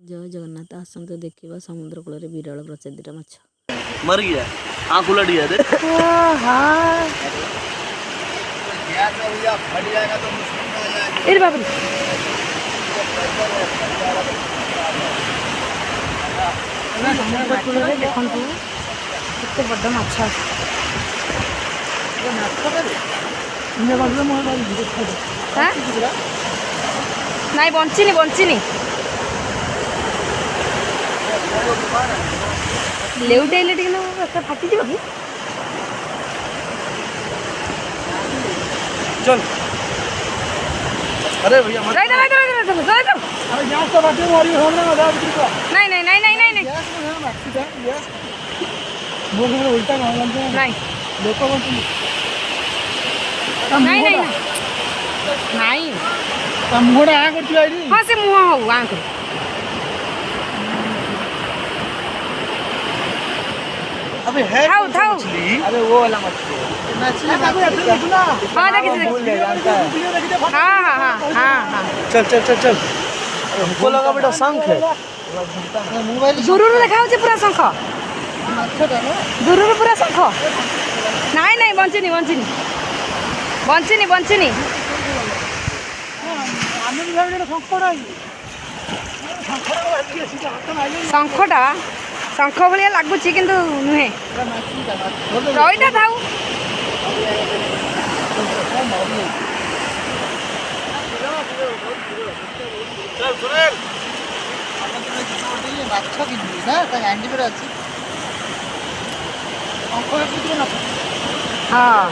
जय जगन्नाथ आसंतु देखिबा समुद्र कूल रे विरल प्रजातिर माछ मर गया आँख उलट गया रे अरे बाप रे समुद्र कूल रे देखंतु केते बड़ माछ नाई बंचिनी बंचिनी लेउटाइले टिके ना फाटी जीव कि चल अरे भैया मत right right right right right अरे गैस तो बाटे मरी होने में दाब को नहीं नहीं नहीं नहीं नहीं गैस में है माछी था गैस वो में उल्टा ना लंबे नहीं लोक बंच नहीं नहीं नहीं ता मुहडा आ करथिला आइरी हां से मुह हो आंक अबे है थाऊ थाऊ अरे वो वाला मछली मछली देखना हां देखिए हां हां हां हां हां चल चल चल चल हमको लगा बेटा शंख है मोबाइल दूरରୁ ଦେଖା ହେଉଛି ପୁରା ଶଙ୍ଖ ଦୂରରୁ ପୁରା ଶଙ୍ଖ ନାଇଁ ନାଇଁ ବଞ୍ଚିନି ବଞ୍ଚିନି ବଞ୍ଚିନି ବଞ୍ଚିନି ଆମେ ବି ଭାବିଲେ ଶଙ୍ଖଟା ଶଙ୍ଖଟା ଶଙ୍ଖ ଭଳିଆ ଲାଗୁଛି କିନ୍ତୁ ନୁହେଁ ରହିଥା ଥାଉ चल सुनील माछ किनी ना ता गांडी पर अछि ହଁ